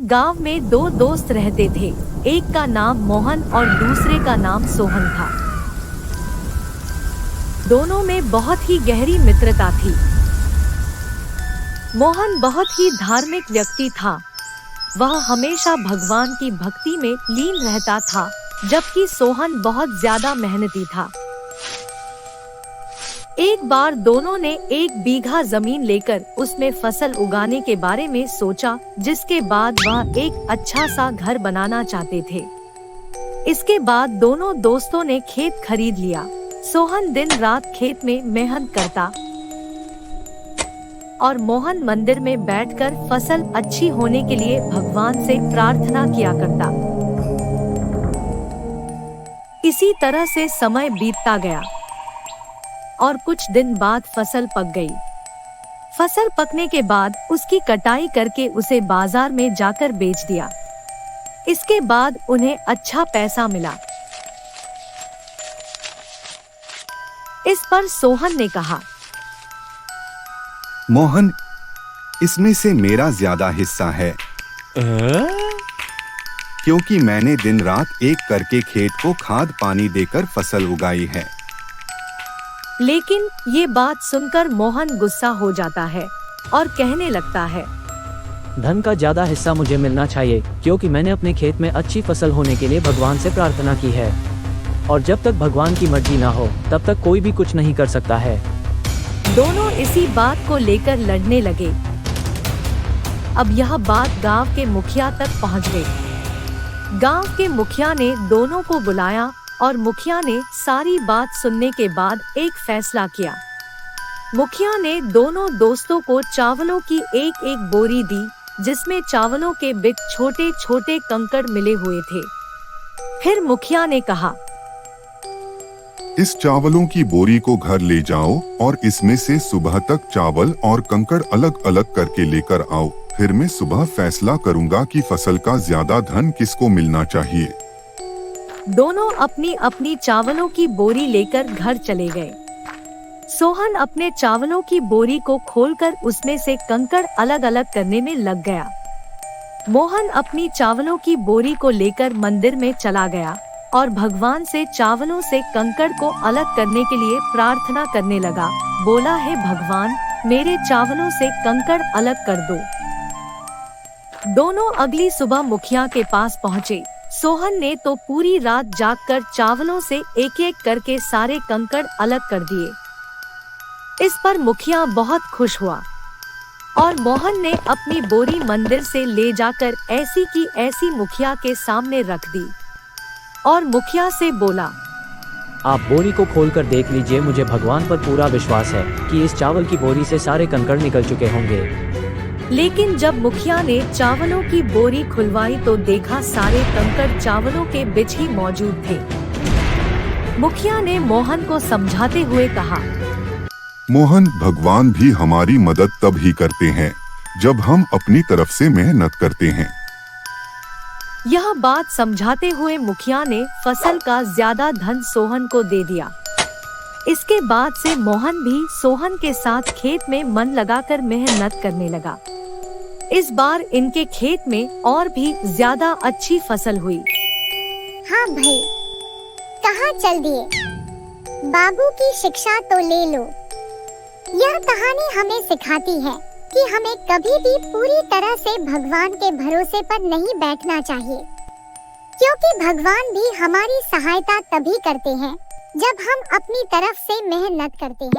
गांव में दो दोस्त रहते थे। एक का नाम मोहन और दूसरे का नाम सोहन था। दोनों में बहुत ही गहरी मित्रता थी। मोहन बहुत ही धार्मिक व्यक्ति था। वह हमेशा भगवान की भक्ति में लीन रहता था, जबकि सोहन बहुत ज्यादा मेहनती था। एक बार दोनों ने 1 बीघा जमीन लेकर उसमें फसल उगाने के बारे में सोचा, जिसके बाद वह एक अच्छा सा घर बनाना चाहते थे। इसके बाद दोनों दोस्तों ने खेत खरीद लिया। सोहन दिन रात खेत में मेहनत करता और मोहन मंदिर में बैठकर फसल अच्छी होने के लिए भगवान से प्रार्थना किया करता। इसी तरह से समय बीतता गया और कुछ दिन बाद फसल पक गई। फसल पकने के बाद उसकी कटाई करके उसे बाजार में जाकर बेच दिया। इसके बाद उन्हें अच्छा पैसा मिला। इस पर सोहन ने कहा, मोहन, इसमें से मेरा ज्यादा हिस्सा है, क्योंकि मैंने दिन रात एक करके खेत को खाद पानी देकर फसल उगाई है। लेकिन ये बात सुनकर मोहन गुस्सा हो जाता है और कहने लगता है, धन का ज्यादा हिस्सा मुझे मिलना चाहिए, क्योंकि मैंने अपने खेत में अच्छी फसल होने के लिए भगवान से प्रार्थना की है, और जब तक भगवान की मर्जी ना हो तब तक कोई भी कुछ नहीं कर सकता है। दोनों इसी बात को लेकर लड़ने लगे। अब यह बात गांव के मुखिया तक पहुंच गई। गांव के मुखिया ने दोनों को बुलाया और मुखिया ने सारी बात सुनने के बाद एक फैसला किया। मुखिया ने दोनों दोस्तों को चावलों की एक बोरी दी, जिसमें चावलों के बीच छोटे छोटे कंकड़ मिले हुए थे। फिर मुखिया ने कहा, इस चावलों की बोरी को घर ले जाओ और इसमें से सुबह तक चावल और कंकड़ अलग अलग करके लेकर आओ। फिर मैं सुबह फैसला करूंगा कि फसल का ज्यादा धन किसको मिलना चाहिए। दोनों अपनी अपनी चावलों की बोरी लेकर घर चले गए। सोहन अपने चावलों की बोरी को खोलकर उसमें से कंकड़ अलग अलग करने में लग गया। मोहन अपनी चावलों की बोरी को लेकर मंदिर में चला गया और भगवान से चावलों से कंकड़ को अलग करने के लिए प्रार्थना करने लगा। बोला, हे भगवान, मेरे चावलों से कंकड़ अलग कर दो। दोनों अगली सुबह मुखिया के पास पहुँचे। सोहन ने तो पूरी रात जागकर चावलों से एक एक करके सारे कंकड़ अलग कर दिए। इस पर मुखिया बहुत खुश हुआ और मोहन ने अपनी बोरी मंदिर से ले जाकर ऐसी की ऐसी मुखिया के सामने रख दी और मुखिया से बोला, आप बोरी को खोलकर देख लीजिए। मुझे भगवान पर पूरा विश्वास है कि इस चावल की बोरी से सारे कंकड़ निकल चुके होंगे। लेकिन जब मुखिया ने चावलों की बोरी खुलवाई तो देखा सारे कंकड़ चावलों के बीच ही मौजूद थे। मुखिया ने मोहन को समझाते हुए कहा, मोहन, भगवान भी हमारी मदद तब ही करते हैं जब हम अपनी तरफ से मेहनत करते हैं। यह बात समझाते हुए मुखिया ने फसल का ज्यादा धन सोहन को दे दिया। इसके बाद से मोहन भी सोहन के साथ खेत में मन लगाकर मेहनत करने लगा। इस बार इनके खेत में और भी ज्यादा अच्छी फसल हुई। हाँ भाई, कहाँ चल दिए? बाबू की शिक्षा तो ले लो। यह कहानी हमें सिखाती है कि हमें कभी भी पूरी तरह से भगवान के भरोसे पर नहीं बैठना चाहिए, क्योंकि भगवान भी हमारी सहायता तभी करते हैं जब हम अपनी तरफ से मेहनत करते हैं।